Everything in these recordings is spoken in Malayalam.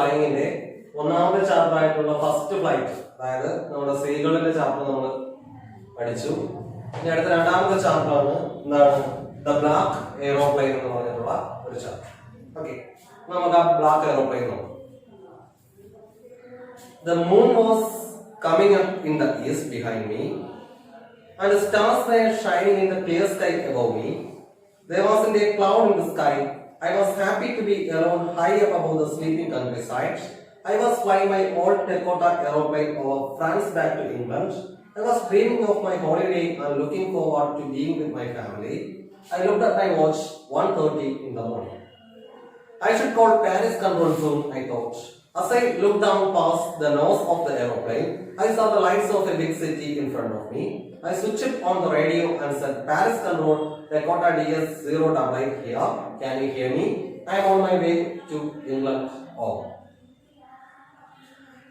ഫ്ലൈയിങ്ങിന്റെ ഒന്നാമത്തെ ചാപ്റ്റർ ആയിട്ടുള്ള ഫസ്റ്റ് ഫ്ലൈറ്റ്, അതായത് നമ്മുടെ സീകളുടെ ചാപ്റ്റർ നമ്മൾ പഠിച്ചു. ഇനി അടുത്ത രണ്ടാമത്തെ ചാപ്റ്റർ ആണ് എന്താണ് ദ ബ്ലാക്ക് എയറോപ്ലെയിൻ എന്ന് പറഞ്ഞിട്ടുള്ള ഒരു ചാപ്റ്റർ. ഓക്കെ, നമുക്ക് ആ ബ്ലാക്ക് എയറോപ്ലെയിൻ നോക്കാം. The moon was coming up in the east behind me, and the stars were shining in the clear sky above me. There wasn't a cloud in the sky. I was happy to be alone high up above the sleeping countryside. I was flying my old Dakota aeroplane over France back to England. I was dreaming of my holiday and looking forward to being with my family. I looked at my watch, 1:30 in the morning. I should call Paris control soon, I thought. As I looked down past the nose of the aeroplane, I saw the lights of a big city in front of me. I switched on the radio and said, Paris control, Dakota DS 088 here. Can you hear me? I am on my way to England. Oh.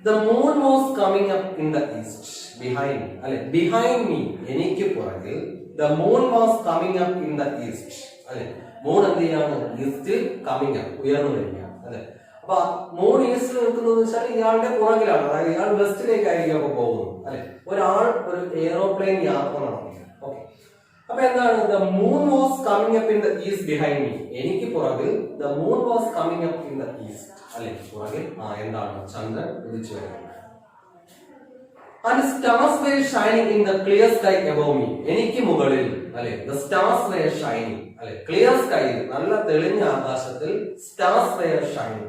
The moon was coming up in the east behind me. Behind me, എനിക്ക് പുറകിൽ. The moon was coming up in the east. Moon എന്ത് ചെയ്യാണ്? ഈസ്റ്റിൽ കമ്മിങ് അപ്പ്, ഉയർന്നു വരികയാണ്. അല്ലെ, അപ്പൊ മൂൺ ഈസ്റ്റിൽ നിൽക്കുന്നത് വെച്ചാൽ ഇയാളുടെ പുറകിലാണ്, അതായത് ഇയാൾ വെസ്റ്റിലേക്കായിരിക്കും അപ്പൊ പോകുന്നത്. അല്ലെ, ഒരാൾ ഒരു എയറോപ്ലെയിൻ യാത്ര നടത്തുന്നത്. ഓക്കെ, അപ്പൊ എന്താണ്? The moon was coming up in the east behind me, എനിക്ക് പുറകിൽ. The moon was coming up in the east, അല്ലെ, പുറകിൽ എന്താണ്? ചന്ദ്രൻ ഉദിച്ചു വരുന്നത്. And stars were shining in the clear sky above me, എനിക്ക് മുകളിൽ. അല്ലെ, the stars were shining, അല്ലെ, ക്ലിയർ സ്കൈ, നല്ല തെളിഞ്ഞ ആകാശത്തിൽ stars were shining,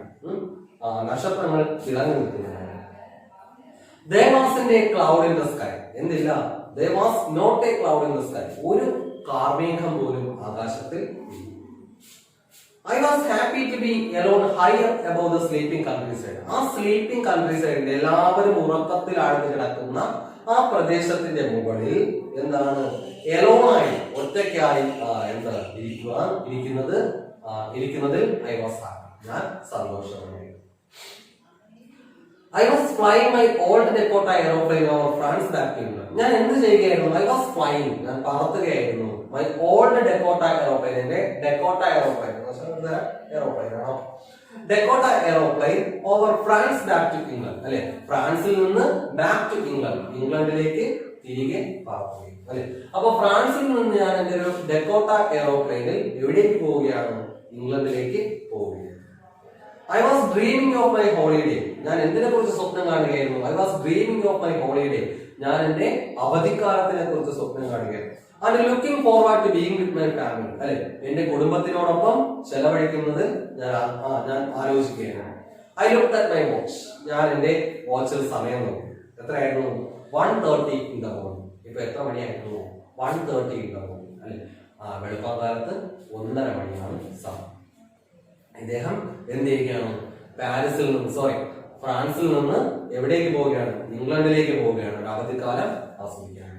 നക്ഷത്രങ്ങൾ തിളങ്ങി നിൽക്കുന്നതാണ്. There wasn't a cloud in the sky, എന്തില്ല? There was not a cloud in the sky, ഒരു കാർമേഘം പോലും ആകാശത്തിൽ ഇല്ല. I was happy to be alone high up above the sleeping countryside. ആ സ്ലീപ്പിംഗ് കൺട്രീസൈഡിൽ എല്ലാവരും ഉറക്കത്തിൽ ആഴ്ന്നു കിടക്കുന്ന ആ പ്രദേശത്തിന്റെ മുകളിൽ എന്താണ്? എലോണായി, ഒറ്റയ്ക്കായി ഇരിക്കുന്നതിൽ I was happy, ഞാൻ സന്തോഷമായി. I was flying my old Dakota aeroplane over France back to England. ഞാൻ എന്ത് ചെയ്യുകയായിരുന്നു? I was flying, ഞാൻ പറത്തുകയായിരുന്നു. My old Dakota aeroplane, എന്റെ Dakota aeroplane ആണോ? Dakota aeroplane over France back to England, അല്ലെ, ഫ്രാൻസിൽ നിന്ന് ബാക്ക് ടു ഇംഗ്ലണ്ട്, ഇംഗ്ലണ്ടിലേക്ക് തിരികെ പറത്തുകയും. അല്ലെ, അപ്പൊ ഫ്രാൻസിൽ നിന്ന് ഞാൻ എന്റെ ഒരു ഡെക്കോട്ട എയറോപ്ലെയിനിൽ എവിടേക്ക് പോവുകയാണ്? ഇംഗ്ലണ്ടിലേക്ക് പോവുകയാണ്. I was dreaming of my holiday. ഞാൻ എന്തിനെ കുറിച്ച് സ്വപ്നം കാണുകയായിരുന്നു? I was dreaming of my holiday. ഞാൻ എന്റെ അവധിക്കാലത്തിനെ കുറിച്ച് സ്വപ്നം കാണുകയായിരുന്നു. And looking forward to being with my family. അല്ലെ, എന്റെ കുടുംബത്തിനോടൊപ്പം ചെലവഴിക്കുന്നത് ഞാൻ ആലോചിക്കുകയാണ്. I looked at my watch. ഞാൻ എന്റെ വാച്ചിൽ സമയം നോക്കി. എത്രയായിരുന്നു? 1:30 in the morning. ഇപ്പൊ എത്ര മണിയായിരുന്നു? 1:30 in the morning. അല്ലെ, വെളുപ്പാങ്കാലത്ത് 1:30 മണിയാണ് സമയം. ഇദ്ദേഹം എന്ത് ചെയ്യുകയാണ്? ഫ്രാൻസിൽ നിന്ന് എവിടേക്ക് പോവുകയാണ്? ഇംഗ്ലണ്ടിലേക്ക് പോവുകയാണ്, ഒരു അവധിക്കാലം ആസ്വദിക്കാൻ.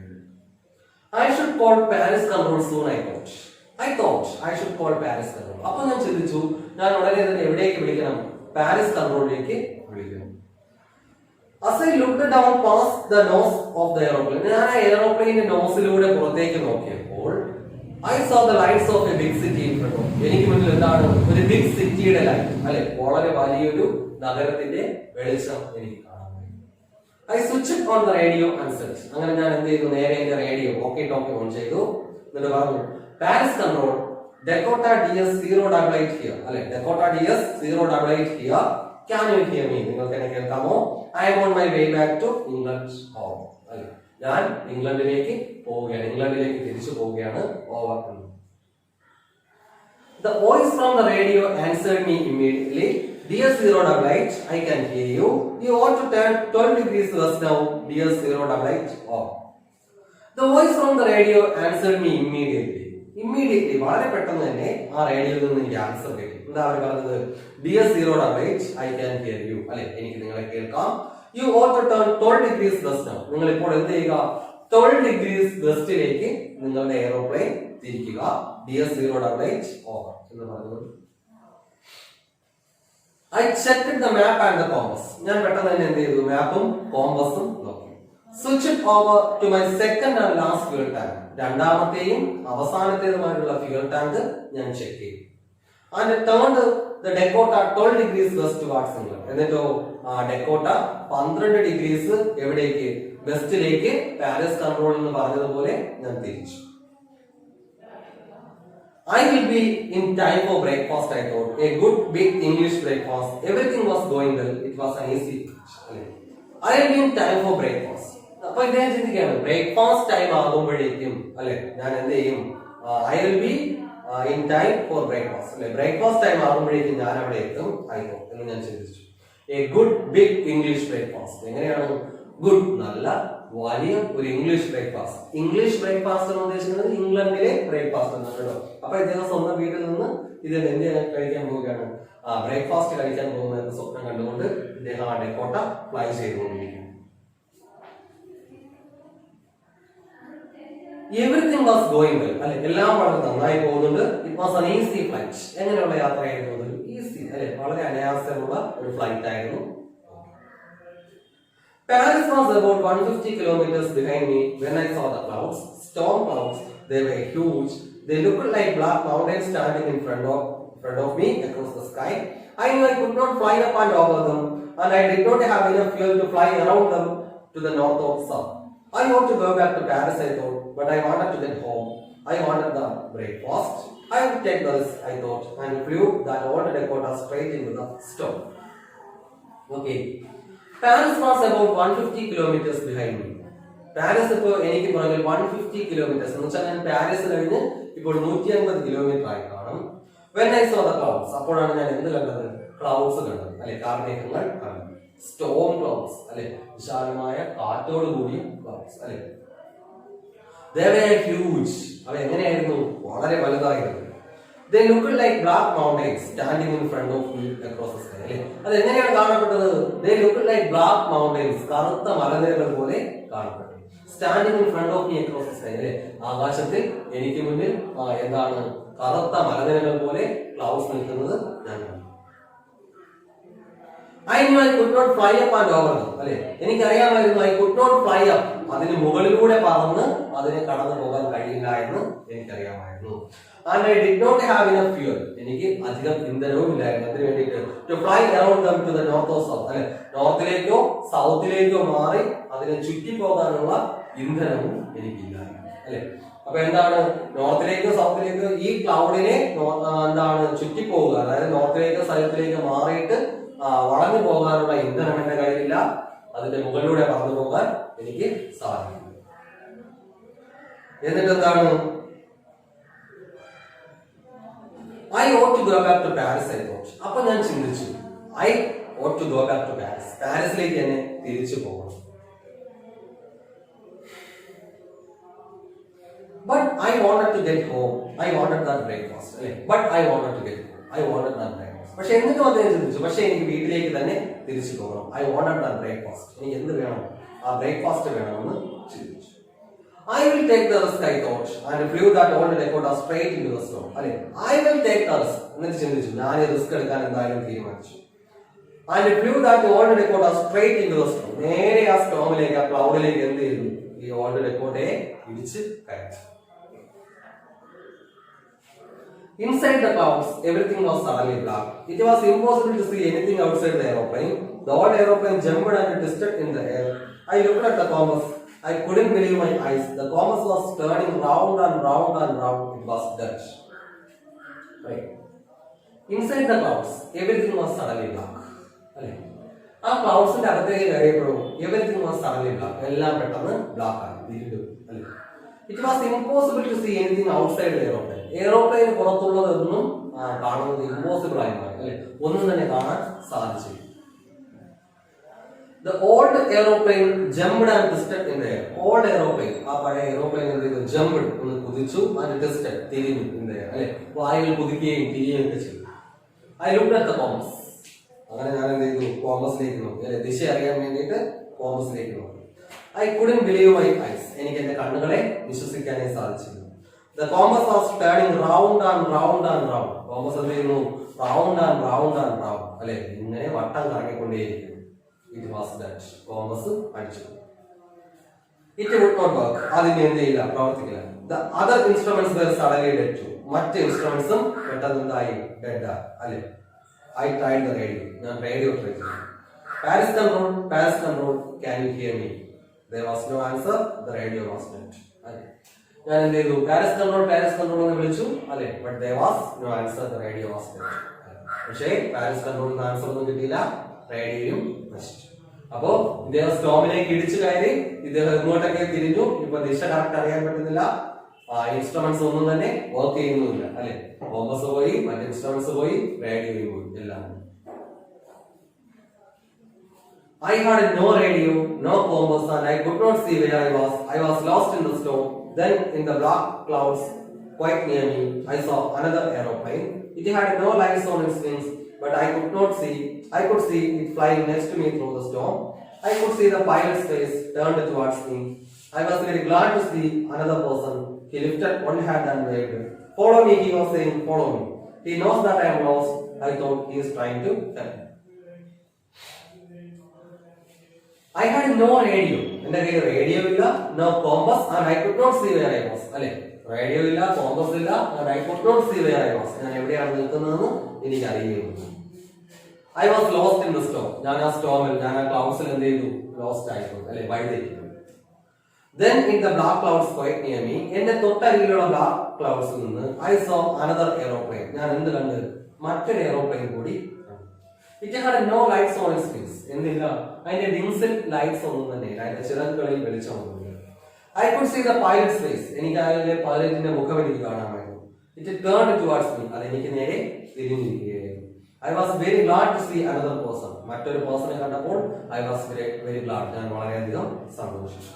I should call Paris control soon, I thought I should call Paris control. അപ്പൊ ഞാൻ ചിന്തിച്ചു, ഞാൻ ഉടനെ തന്നെ എവിടേക്ക് വിളിക്കണം? പാരീസ് കൺട്രോളിലേക്ക് വിളിക്കണം. As I looked down past the nose of the aeroplane, ഞാൻ ആ എയറോപ്ലെയിന്റെ നോസിലൂടെ പുറത്തേക്ക് നോക്കിയപ്പോൾ I saw the lights of a big city in front of me. എനിക്ക് മുന്നിൽ എന്താണ്? ഒരു ബിഗ് സിറ്റിയുടെ ലൈറ്റ്, അല്ലെ, വളരെ വലിയൊരു നഗരത്തിന്റെ വെളിച്ചം എനിക്ക് കാണാൻ. I switched on the radio and said, അങ്ങനെ ഞാൻ എന്ത് ചെയ്തു? നേരെ എന്റെ റേഡിയോ ഓക്കെ ഓൺ ചെയ്തു. എന്നിട്ട് പറഞ്ഞു, Paris control, Dakota DS 088 here, അല്ലെ, Dakota DS 088 here. Can you hear me? നിങ്ങൾക്ക് എന്നെ കേൾക്കാമോ? I am on my way back to England. അല്ലെ, ഞാൻ ഇംഗ്ലണ്ടിലേക്ക് പോവുകയാണ്, ഇംഗ്ലണ്ടിലേക്ക് തിരിച്ചു പോവുകയാണ്. Over. The voice from the radio answered me immediately. Dear 088, I can hear you. You ought to turn 12 degrees west now. Dear 088 off. The voice from the radio answered me immediately. വളരെ പെട്ടെന്ന് തന്നെ ആ റേഡിയോയിൽ നിന്ന് എനിക്ക് ആൻസർ കിട്ടി. എന്താ അവർ പറഞ്ഞത്? Dear 088, I can hear you. അല്ലെ, എനിക്ക് നിങ്ങളെ കേൾക്കാം. You ought to turn 12 degrees west now. നിങ്ങൾ ഇപ്പോൾ എന്ത് ചെയ്യുക? 12 degrees വെസ്റ്റിലേക്ക് നിങ്ങളുടെ എയറോപ്ലെയിൻ തിരിക്കുക. Dear 088 off എന്ന് പറഞ്ഞു. I checked the map and the compass. ഞാൻ പെട്ടെന്ന് തന്നെ എന്ത് ചെയ്തു? മാപ്പും കോമ്പസും നോക്കി. Switch it over to my second and last fuel tank. രണ്ടാമത്തെയും അവസാനത്തേതുമായിട്ടുള്ള ഫ്യൂൽ ടാങ്ക് ഞാൻ ചെക്ക് ചെയ്തു. And turned the Dakota 12 degrees westwards എന്നിട്ടോ ഡെക്കോട്ട 12 ഡിഗ്രീസ് എവിടേക്ക് വെസ്റ്റിലേക്ക് പാരീസ് കൺട്രോൾ എന്ന് പറഞ്ഞതുപോലെ ഞാൻ തിരിച്ചു. I will be in time for breakfast, I thought. A good big English breakfast. Everything was going well. It was an easy. I will be in time for breakfast. അപ്പൊ ഇദ്ദേഹം ചിന്തിക്കുകയാണ് ബ്രേക്ക്ഫാസ്റ്റ് ടൈം ആകുമ്പോഴേക്കും അല്ലെ ഞാൻ എന്ത് ചെയ്യും, I will be in time for breakfast അല്ലെ ബ്രേക്ക്ഫാസ്റ്റ് ടൈം ആകുമ്പോഴേക്കും ഞാൻ അവിടെ എത്തും ആയിക്കോ എന്ന് ഞാൻ ചിന്തിച്ചു. A good big English breakfast. എങ്ങനെയാണ് ഗുഡ്, നല്ല വലിയ ഒരു ഇംഗ്ലീഷ് ബ്രേക്ക്ഫാസ്റ്റ്. ഇംഗ്ലീഷ് ബ്രേക്ക്ഫാസ്റ്റ് എന്ന് ഉദ്ദേശിക്കുന്നത് ഇംഗ്ലണ്ടിലെ ബ്രേക്ക്ഫാസ്റ്റ് എന്നാണ് കേട്ടോ. അപ്പൊ ഇദ്ദേഹം സ്വന്തം വീട്ടിൽ നിന്ന് ഇത് എന്ത് കഴിക്കാൻ പോവുകയാണ്, ബ്രേക്ക്ഫാസ്റ്റ് കഴിക്കാൻ പോകുന്ന സ്വപ്നം കണ്ടുകൊണ്ട് ഇദ്ദേഹം ആ ഡെക്കോട്ട ഫ്ലൈ ചെയ്തുകൊണ്ടിരിക്കുന്നു. എവറിത്തിങ് വാസ് ഗോയിങ് വെൽ അല്ലെ എല്ലാം വളരെ നന്നായി പോകുന്നുണ്ട്. It was an easy flight. എങ്ങനെയുള്ള യാത്രയായിരുന്നു അത്, ഈസി അല്ലെ വളരെ അനായാസമുള്ള ഒരു ഫ്ലൈറ്റ് ആയിരുന്നു. Paris was about 150 kilometers behind me when I saw the clouds, storm clouds. They were huge. They looked like black mountains standing in front of me across the sky. I knew I could not fly up and over them, and I did not have enough fuel to fly around them to the north or south. I want to go back to Paris, I thought, but I wanted to get home. I wanted the breakfast. I would take this, I thought, and flew that old Dakota straight into the storm. Okay. Paris was about 150 kilometers behind me. Paris ഇപ്പോൾ എനിക്ക് പുറകിൽ 150 kilometers എന്ന് വെച്ചാൽ ഞാൻ പാരീസ് കഴിഞ്ഞ് ഇപ്പോൾ 150 കിലോമീറ്റർ ആയി കാണും. When I saw the clouds, അപ്പോഴാണ് ഞാൻ എന്ത് കണ്ടത്, ക്ലൗഡ്സ് കണ്ടത് അല്ലെ കാർമേഘങ്ങൾ കണ്ടത്. സ്റ്റോം ക്ലൗഡ്സ് അല്ലെ വിശാലമായ കാറ്റോട് കൂടിയ ക്ലൗഡ്സ് അല്ലെ. They were huge. അവ എങ്ങനെയായിരുന്നു, വളരെ വലുതായിരുന്നു. They looked like black mountains standing in front of me across the sky. അല്ലെ അത് എങ്ങനെയാണ് കാണപ്പെട്ടത്, they looked like black mountains കറുത്ത മലനിരകൾ പോലെ കാണപ്പെട്ടു. Standing in front of me across the sky. അല്ലെ ആകാശത്തിൽ എനിക്ക് മുന്നിൽ എന്താണ് കറുത്ത മലനിരകൾ പോലെ ക്ലൗഡ്സ് നിൽക്കുന്നത് ഞാൻ കണ്ടു. I knew I could not fly up and over them. അല്ലെ എനിക്കറിയാമായിരുന്നു I could not fly up, അതിന് മുകളിലൂടെ പറന്ന് അതിനെ കടന്നു പോകാൻ കഴിയില്ല എന്ന് എനിക്കറിയാമായിരുന്നു. And I did not have enough fuel. എനിക്ക് അധികം ഇന്ധനവും ഇല്ലായിരുന്നു അതിന് വേണ്ടിയിട്ട് to fly around them to the north or south. അല്ലെ നോർത്തിലേക്കോ സൗത്തിലേക്കോ മാറി അതിനെ ചുറ്റി പോകാനുള്ള ഇന്ധനവും എനിക്കില്ലായിരുന്നു അല്ലെ. അപ്പൊ എന്താണ്, നോർത്തിലേക്കോ സൗത്തിലേക്കോ ഈ ക്ലൗഡിനെ എന്താണ് ചുറ്റിപ്പോവുക, അതായത് നോർത്തിലേക്കോ സൗത്തിലേക്കോ മാറിയിട്ട് വളഞ്ഞു പോകാനുള്ള ഇന്ധനം എന്റെ കയ്യിലില്ല, അതിന്റെ മുകളിലൂടെ പറന്നു പോകാൻ എനിക്ക് സാധിക്കും. എന്നിട്ട് എന്താണ്, I ought to go back to Paris, I thought. അപ്പൊ ഞാൻ ചിന്തിച്ചു I ought to go back to Paris. പാരീസിലേക്ക് തന്നെ തിരിച്ചു പോകണം. But I wanted to get home. I wanted that breakfast. But I wanted to get home. I wanted that breakfast. പക്ഷെ എന്നിട്ടും അദ്ദേഹം ചിന്തിച്ചു പക്ഷെ എനിക്ക് വീട്ടിലേക്ക് തന്നെ തിരിച്ചു പോകണം. I wanted that breakfast. എനിക്ക് എന്ത് വേണം, ആ ബ്രേക്ക്ഫാസ്റ്റ് വേണമെന്ന് ചിന്തിച്ചു. I will take the risk, I thought, and flew that old Dakota straight into the storm. അല്ലെ I will take the risk എന്നിട്ട് ചിന്തിച്ചു ഞാൻ ഈ റിസ്ക് എടുക്കാൻ എന്തായാലും തീരുമാനിച്ചു. And flew that old Dakota straight into the storm. നേരെ ആ സ്റ്റോമിലേക്ക് ആ ക്ലൗഡിലേക്ക് എന്ത് ചെയ്തു, ഈ ഓൾഡ് ഡെക്കോട്ടയെ ഇടിച്ച് കയറ്റി. Inside the clouds, everything was suddenly black. It was impossible to see anything outside the aeroplane. The old aeroplane jumped and twisted in the air. I looked at the compass. I couldn't believe my eyes. The compass was turning round and round and round. It was Dutch. Right. Inside the clouds, everything was suddenly black. ആ ക്ലൗഡ്സിന്റെ അകത്തേക്ക് കയറിയപ്പോഴും everything was suddenly black. എല്ലാം പെട്ടെന്ന് ബ്ലാക്ക് ആയി. It was impossible to see anything outside the aeroplane. എയറോപ്ലെയിന് പുറത്തുള്ളതൊന്നും കാണുന്നത് ഇമ്പോസിബിൾ ആയി മാറി അല്ലെ, ഒന്നും തന്നെ കാണാൻ സാധിച്ചില്ല. The old aeroplane jumped and twisted in the air. Old aeroplane, ആ പഴയ എയറോപ്ലെയിൻ എന്ത് ചെയ്തു, jumped ഒന്ന് കുതിച്ചു and twisted തിരിഞ്ഞു in the air അല്ലെ, വായുവിൽ കുതിക്കുകയും തിരിയുകയും ഒക്കെ ചെയ്തു. I looked at the compass. അങ്ങനെ ഞാൻ എന്ത് ചെയ്തു, കോമ്പസിലേക്ക് നോക്കി അല്ലെ, ദിശ അറിയാൻ വേണ്ടിയിട്ട് കോമ്പസിലേക്ക് നോക്കി. I couldn't believe my eyes. എനിക്ക് എന്റെ കണ്ണുകളെ വിശ്വസിക്കാനേ സാധിച്ചില്ല. The compass was turning round and round and round. Compass എന്ത് ചെയ്യുന്നു, round and round and round അല്ലെ, ഇങ്ങനെ വട്ടം കറങ്ങിക്കൊണ്ടേയിരിക്കുന്നു. It was that. കോമ്പസ് അടിച്ചു. It would not work. അതിന് എന്ത് ചെയ്യില്ല, പ്രവർത്തിക്കില്ല. The other instruments were suddenly dead too. മറ്റ് ഇൻസ്ട്രുമെന്റ്സും പെട്ടെന്ന് എന്തായി, ഡെഡ് അല്ലെ. I tried the radio. ഞാൻ റേഡിയോ ട്രൈ ചെയ്തു. Paris control, can you hear me? There was no answer. The radio was not. ഞാൻ എന്ത് ചെയ്തു? പാരിസ് കൺട്രോൾ എന്ന് വിളിച്ചു അല്ലെ, but there was no answer. The radio was not. പക്ഷേ പാരിസ് കൺട്രോളിന് ആൻസർ ഒന്നും കിട്ടിയില്ല, റേഡിയോയും നശിച്ചു. അപ്പോ ഇദ്ദേഹം സ്റ്റോമിലേക്ക് ഇടിച്ചു കയറി, ഇദ്ദേഹം ഇങ്ങോട്ടൊക്കെ തിരിഞ്ഞു. ഇപ്പൊ ദിശ കറക്റ്റ് അറിയാൻ പറ്റുന്നില്ല, ഇൻസ്ട്രുമെന്റ്സ് ഒന്നും തന്നെ വർക്ക് ചെയ്യുന്നില്ല അല്ലെ. കോമ്പസ് പോയി, മറ്റു ഇൻസ്ട്രുമെന്റ്സ് പോയി, റേഡിയോയും പോയി, എല്ലാം. I had no radio, no compass, and I could not see where I was. I was lost in the storm. Then, in the black clouds quite near me, I saw another aeroplane. It had no lights on its wings, but I could see it flying next to me through the storm. I could see the pilot's face turned towards me. I was very glad to see another person. He lifted one hand and waved. Follow me, he was saying, follow me. He knows that I am lost. I thought he is trying to help me. I had no radio. എന്റെ കയ്യിൽ റേഡിയോ ഇല്ല, no compass, and I could not see where I was. അല്ലെ, റേഡിയോ ഇല്ല, കോമ്പസ് ഇല്ല, and I could not see where I was. ഞാൻ എവിടെയാണ് നിൽക്കുന്നതെന്ന് എനിക്ക് അറിയുകയുള്ളൂ. I was lost in the storm. ഞാൻ ആ സ്റ്റോമിൽ, ഞാൻ ആ ക്ലൗഡ്സിൽ എന്ത് ചെയ്തു? ലോസ്റ്റ് ആയിപ്പോയി അല്ലെ, വഴിതെറ്റി. Then in the black clouds quite near me, എന്റെ തൊട്ടരികിലുള്ള ബ്ലാക്ക് ക്ലൗഡ്സിൽ നിന്ന് I saw another aeroplane. ഞാൻ എന്ത് കണ്ട്? മറ്റൊരു എയറോപ്ലെയിൻ കൂടി. It had no lights on its wings. എന്തില്ല, അതിന്റെ വിങ്സിൽ ലൈറ്റ്സ് ഒന്നും തന്നെ ഇല്ല, അതിന്റെ ചിറകുകളിൽ വെളിച്ചമൊന്നുമില്ല. I could see the pilot's face. എനിക്ക് അതിലെ പൈലറ്റിന്റെ മുഖം എനിക്ക് കാണാമായിരുന്നു. It turned towards me. അത് എനിക്ക് നേരെ തിരിഞ്ഞിരിക്കുകയായിരുന്നു. I was very glad to see another person. മറ്റൊരു പേഴ്സണെ കണ്ടപ്പോൾ I was very glad. ഞാൻ വളരെയധികം സന്തോഷിച്ചു.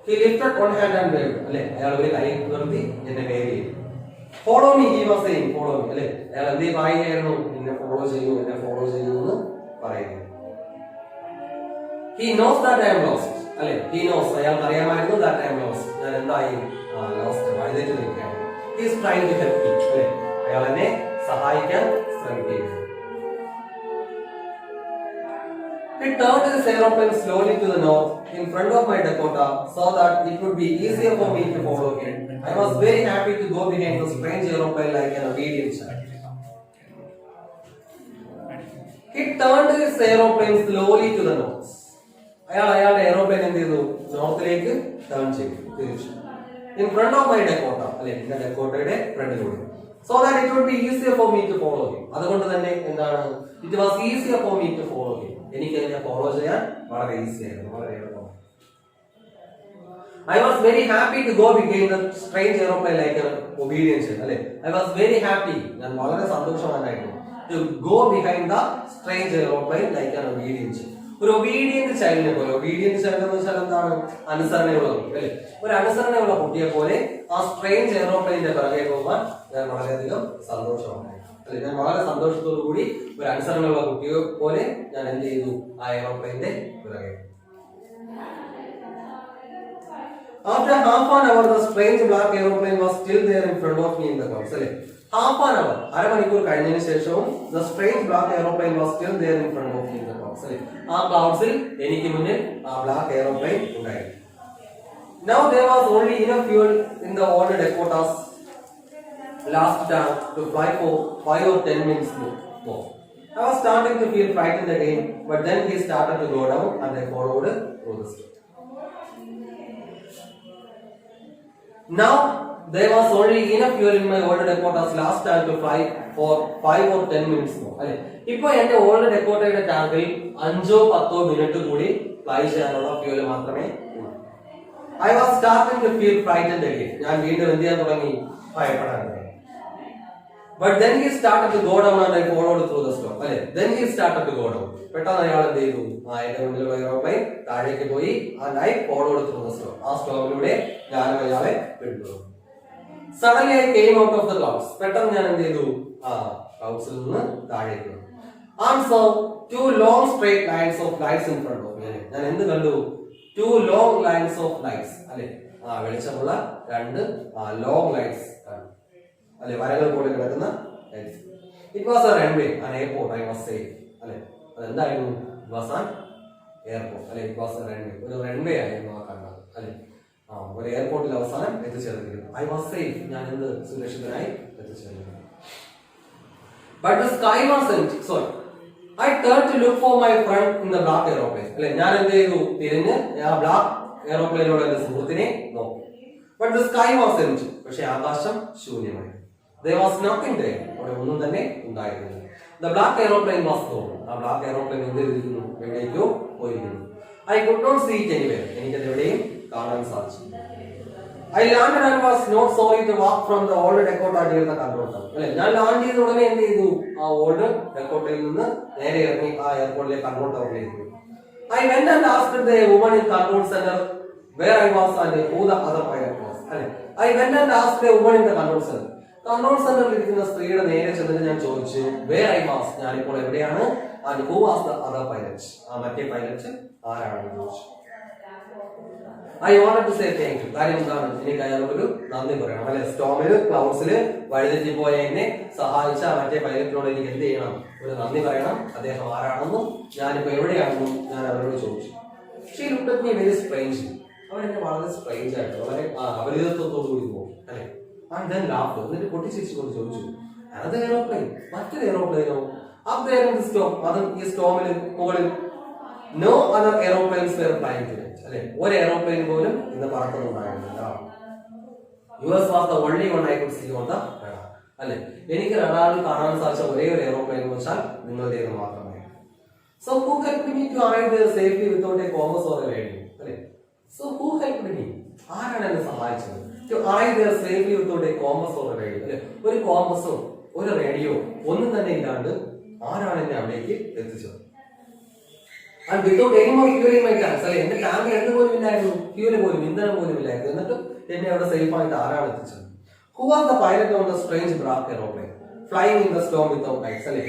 He lifted one hand and waved. അല്ലെ, അയാൾ ഒരു കൈ ഉയർത്തി എന്നെ വേവ് ചെയ്തു. Follow me, he was saying, follow me. അല്ലെ, അയാൾ എന്തേ പറയുകയായിരുന്നു? എന്നെ ഫോളോ ചെയ്യൂ എന്ന് പറയുന്നു. He knows that I am lost. അല്ലെ, he knows, അയാൾക്ക് അറിയാമായിരുന്നു that I am lost. ഞാൻ എന്തായി? ലോസ്റ്റ്, വഴിതെറ്റി നിൽക്കുകയാണ്. He is trying to help me. അല്ലെ, അയാൾ എന്നെ സഹായിക്കാൻ ശ്രമിക്കുകയാണ്. He turned his aeroplane slowly to the north in front of my Dakota so that it would be easier for me to follow him. I was very happy to go behind the strange aeroplane like an obedient child. He turned his aeroplane slowly to the north. അയാളുടെ എയറോപ്ലെയിൻ എന്ത് ചെയ്തു? നോർത്തിലേക്ക് ടേൺ ചെയ്തു, തിരിച്ചു. In front of my Dakota, അല്ലെ, എന്റെ ഡെക്കോട്ടയുടെ ഫ്രണ്ടിലൂടെ. So that it would be easier for me to follow him. അതുകൊണ്ട് തന്നെ എന്താണ്? It was easier for me to follow him. എനിക്ക് അതിനെ ഫോളോ ചെയ്യാൻ വളരെ ഈസി ആയിരുന്നു, വളരെ എളുപ്പമാണ്. I was very happy to go behind the strange aeroplane like an obedient child. അല്ലെ, I was very happy, ഞാൻ വളരെ സന്തോഷവാനായിരുന്നു, to go behind the strange aeroplane like an obedient child. ഒരു ഒബീഡിയന്റ് ചൈൽഡിനെ പോലെ. ഒബീഡിയന്റ് ചൈൽഡ് എന്ന് വെച്ചാൽ എന്താണ്? അനുസരണയുള്ള കുട്ടി അല്ലെ. ഒരു അനുസരണയുള്ള കുട്ടിയെ പോലെ ആ സ്ട്രേഞ്ച് എയറോപ്ലെയിന്റെ പിറകെ പോകാൻ ഞാൻ വളരെയധികം സന്തോഷമാണ് അല്ലെ. ഞാൻ വളരെ സന്തോഷത്തോടു കൂടി ഒരു അനുസരണയുള്ള കുട്ടിയെ പോലെ ഞാൻ എന്ത് ചെയ്തു? ആ എയറോപ്ലെയിന്റെ പിറകെ. After half an hour, the strange black aeroplane was still there in front of me in the clouds. അല്ലെ, half an hour, അരമണിക്കൂർ കഴിഞ്ഞതിന് ശേഷവും the strange black aeroplane was still there in front of me in the clouds. അല്ലെ, ആ ക്ലൗഡ്സിൽ എനിക്ക് മുന്നിൽ ആ ബ്ലാക്ക് എയറോപ്ലെയിൻ ഉണ്ടായിരുന്നു. Now there was only enough fuel in the old Dakota's last tank to fly for 5 or 10 minutes more. I was starting to feel frightened again, but then he started to go down and I followed through the storm. Now there was only enough fuel in my old Dakota's last tank to fly for 5 or 10 minutes more. അല്ലെ, ഇപ്പൊ എന്റെ ഓൾഡ് ഡെക്കോട്ടയുടെ ടാങ്കിൽ 5-10 മിനിറ്റ് കൂടി ഫ്ലൈ ചെയ്യാനുള്ള ഫ്യൂൽ മാത്രമേ ഉള്ളൂ. I was starting to feel frightened again. ഞാൻ വീണ്ടും എന്ത് ചെയ്യാൻ തുടങ്ങി? ഭയപ്പെടാൻ തുടങ്ങി. But then he started to go down and I followed through the storm. അല്ലെ, then he started to go down. പെട്ടെന്ന് അയാൾ എന്ത് ചെയ്തു? എന്റെ മുന്നിലുള്ള എയറോപ്ലെയിൻ താഴേക്ക് പോയി and I followed through the storm. ആ സ്റ്റോമിലൂടെ ഞാനും അയാളെ പിന്തുടർന്നു. Suddenly I came out of the clouds. പെട്ടെന്ന് ഞാൻ എന്ത് ചെയ്തു? ക്ലൗഡ്സിൽ നിന്ന് താഴേക്ക് വന്നു. And saw 2 long straight lines of lights in front of me. ഞാൻ എന്ത് കണ്ടു? 2 long lines of lights. അല്ലെ, വെളിച്ചമുള്ള 2 long lights ആണ് അല്ലെ, വരകൾ പോലെ കിടക്കുന്ന lights. It was a runway, an airport. I was safe. അല്ലെ, അതെന്തായിരുന്നു? It was an airport. അല്ലെ, it was a runway. ഒരു റൺവേ ആയിരുന്നു ആ കണ്ടത് അല്ലെ. ഒരു എയർപോർട്ടിൽ അവസാനം എത്തിച്ചേർന്നിരിക്കുന്നു. I was safe. ഞാൻ എന്ത് സുരക്ഷിതനായി എത്തിച്ചേർന്നു. But the sky was empty. Sorry. I turned to look for my friend in the black aeroplane. അല്ലെ ഞാൻ എന്ത് ചെയ്തു തിരിഞ്ഞ് ആ ബ്ലാക്ക് എയറോപ്ലെയിനോട് എന്റെ സുഹൃത്തിനെ നോക്കി. But the sky was empty. പക്ഷെ ആകാശം ശൂന്യമായി. There was nothing there. അവിടെ ഒന്നും തന്നെ ഉണ്ടായിരുന്നില്ല. The black aeroplane was gone. ആ ബ്ലാക്ക് എയറോപ്ലെയിൻ എന്ത് ചെയ്തിരിക്കുന്നു? എവിടേക്കോ പോയിരിക്കുന്നു. I could not see it anywhere. എനിക്കത് എവിടെയും കാണാൻ സാധിച്ചില്ല. I landed and was not sorry to walk from the old Dakota near the control tower. അല്ലെ ഞാൻ ലാൻഡ് ചെയ്ത ഉടനെ എന്ത് ചെയ്തു ആ ഓൾഡ് ഡക്കോട്ടയിൽ നിന്ന് നേരെ ഇറങ്ങി ആ എയർപോർട്ടിലെ കൺട്രോൾ ടവറിലേക്ക് പോയി. I went and asked the woman in control center where I was and who the other pilot was. അല്ലെ I went and asked the woman in the control center. Control സെന്ററിൽ ഇരിക്കുന്ന സ്ത്രീയുടെ നേരെ ചെന്നിട്ട് ഞാൻ ചോദിച്ചു where I was, ഞാനിപ്പോൾ എവിടെയാണ്, and who was the other pilot, ആ മറ്റേ പൈലറ്റ് ആരാണെന്ന് ചോദിച്ചു. I wanted to say thank you. കാര്യം എന്താണ്, എനിക്ക് അയാളോടൊരു നന്ദി പറയണം. അല്ലെ സ്റ്റോമില് ക്ലൗഡ്സില് വഴിതെറ്റിപ്പോയ എന്നെ സഹായിച്ച മറ്റേ പൈലറ്റിനോട് എനിക്ക് എന്ത് ചെയ്യണം, ഒരു നന്ദി പറയണം. അദ്ദേഹം ആരാണെന്നും ഞാനിപ്പോ എവിടെയാണെന്നും ഞാൻ അവരോട് ചോദിച്ചു. She looked at me very strangely. അവരെന്നെ വളരെ സ്ട്രേഞ്ച് ആയിട്ട് വളരെ അപരിചിതത്വത്തോടു കൂടി പോകും അല്ലെ. And then laughed. എന്നിട്ട് പൊട്ടിച്ചിരിച്ചുകൊണ്ട് ചോദിച്ചു അത് എയറോപ്ലെയിൻ, മറ്റൊരു എയറോപ്ലെയിനോ? up there in the storm, അത് ഈ സ്റ്റോമില് മുകളിൽ no other aeroplanes were flying tonight. അല്ലെ ഒരു എയറോപ്ലെയിൻ പോലും ഇന്ന് പറക്കുന്നുണ്ടായിരുന്നില്ല. US was the only one I could see on the radar. അല്ലെ എനിക്ക് റഡാറിൽ കാണാൻ സാധിച്ച ഒരേ ഒരു എയറോപ്ലെയിൻ എന്ന് വെച്ചാൽ നിങ്ങളുടേത് മാത്രമേ. So who helped me to arrive there safely without a compass or a radio? അല്ലെ so who helped me? ആരാണ് എന്നെ സഹായിച്ചത് to arrive there safely without a compass or a radio? അല്ലെ ഒരു കോമ്പസോ ഒരു റേഡിയോ ഒന്നും തന്നെ ഇല്ലാണ്ട് ആരാണ് എന്നെ അവിടേക്ക് എത്തിച്ചത്? And without any more fuel in my tanks. അല്ലെ എന്റെ ടാങ്കിൽ എന്ത് പോലും ഇല്ലായിരുന്നു, ഫ്യൂല് പോലും ഇന്ധനം പോലും ഇല്ലായിരുന്നു. എന്നിട്ടും എന്നെ അവിടെ സേഫ് ആയിട്ട് ആരാണ് എത്തിച്ചത്? Who was the pilot on the strange black aeroplane flying in the storm without lights? അല്ലെ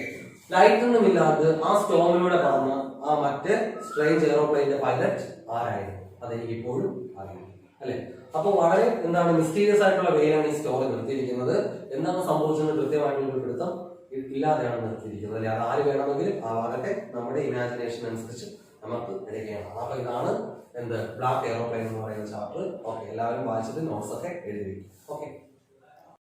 ലൈറ്റ് ഒന്നും ഇല്ലാതെ ആ സ്റ്റോമിലൂടെ പറന്ന ആ മറ്റേ സ്ട്രേഞ്ച് എയറോപ്ലെയിന്റെ പൈലറ്റ് ആരായിരുന്നു? അതെനിക്ക് ഇപ്പോഴും അറിയില്ല. അല്ലെ അപ്പൊ വളരെ എന്താണ് മിസ്റ്റീരിയസ് ആയിട്ടുള്ള വേയിലാണ് ഈ സ്റ്റോറി നിർത്തിയിരിക്കുന്നത്. എന്താണ് സംഭവിച്ചത് കൃത്യമായിട്ടുള്ള പിടുത്തം ഇല്ലാതെയാണ് നിർത്തിയിരിക്കുന്നത്. അല്ലെ അത് ആര് വേണമെങ്കിലും ആകട്ടെ നമ്മുടെ ഇമാജിനേഷൻ അനുസരിച്ച് നമുക്ക് എടുക്കുകയാണ്. അപ്പൊ ഇതാണ് എന്ത് ബ്ലാക്ക് എയറോപ്ലെയിൻ എന്ന് പറയുന്ന ചാപ്റ്റർ. ഓക്കെ എല്ലാവരും വായിച്ചിട്ട് നോട്ട്സ് ഒക്കെ എഴുതി. ഓക്കെ.